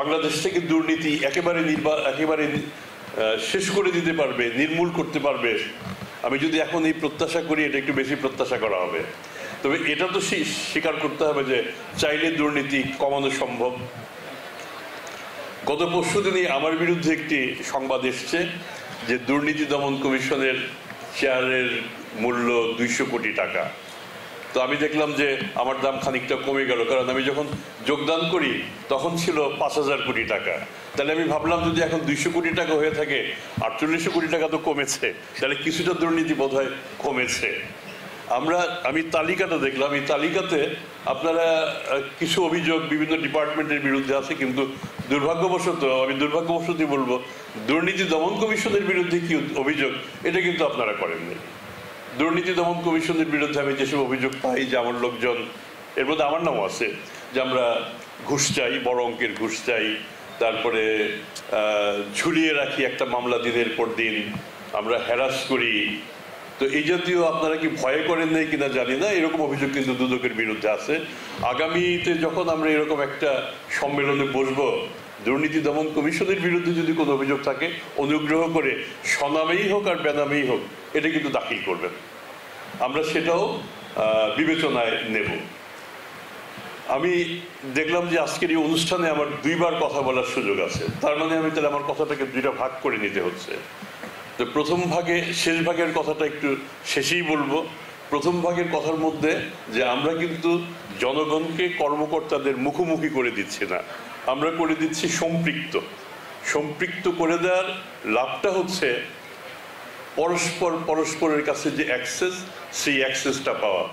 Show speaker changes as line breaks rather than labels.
বাংলাদেশ থেকে দুর্নীতি একেবারে শেষ করে দিতে পারবে, নির্মূল করতে পারবে, আমি যদি এখন এই প্রত্যাশা করি, এটা একটু বেশি প্রত্যাশা করা হবে। তবে এটা তো স্বীকার করতে হবে যে চাইলে দুর্নীতি কমানো সম্ভব। গত পরশুদিনই আমার বিরুদ্ধে একটি সংবাদ এসছে যে দুর্নীতি দমন কমিশনের চেয়ারের মূল্য 200 কোটি টাকা। তো আমি দেখলাম যে আমার দাম খানিকটা কমে গেল, কারণ আমি যখন যোগদান করি তখন ছিল 5000 কোটি টাকা। তাহলে আমি ভাবলাম যদি এখন 200 কোটি টাকা হয়ে থাকে, 4800 কোটি টাকা তো কমেছে, তাহলে কিছুটা দুর্নীতি বোধহয় কমেছে। আমি তালিকাটা দেখলাম, এই তালিকাতে আপনারা কিছু অভিযোগ বিভিন্ন ডিপার্টমেন্টের বিরুদ্ধে আছে, কিন্তু দুর্ভাগ্যবশতই বলবো দুর্নীতি দমন কমিশনের বিরুদ্ধে কি অভিযোগ এটা কিন্তু আপনারা করেননি। দুর্নীতি দমন কমিশনের বিরুদ্ধে আমি যেসব অভিযোগ পাই যে আমার লোকজন, এর মধ্যে আমার নামও আছে, যে আমরা ঘুষ চাই, বড় অঙ্কের ঘুষ চাই, তারপরে ঝুলিয়ে রাখি একটা মামলা দিনের পর দিন, আমরা হ্যারাস করি। তো এই জাতীয় আপনারা কি ভয় করেন নাই কিনা জানি না, এরকম অভিযোগ কিন্তু দুদকের বিরুদ্ধে আছে। আগামীতে যখন আমরা এরকম একটা সম্মেলনে বসবো, দুর্নীতি দমন কমিশনের বিরুদ্ধে যদি কোনো অভিযোগ থাকে, অনুগ্রহ করে স্বনামেই হোক আর বেনামেই হোক এটা কিন্তু দাখিল করবেন, আমরা সেটাও বিবেচনায় নেব। আমি দেখলাম যে আজকের এই অনুষ্ঠানে আমার 2বার কথা বলার সুযোগ আছে, তার মানে আমি তাহলে আমার কথাটাকে 2টা ভাগ করে নিতে হচ্ছে। তো প্রথম ভাগে, শেষ ভাগের কথাটা একটু শেষেই বলবো। প্রথম ভাগের কথার মধ্যে যে আমরা কিন্তু জনগণকে কর্মকর্তাদের মুখোমুখি করে দিচ্ছি না, আমরা করে দিচ্ছি সম্পৃক্ত করে দেওয়ার লাভটা হচ্ছে পরস্পরের কাছে যে অ্যাক্সেস, সেই অ্যাক্সেসটা পাওয়া।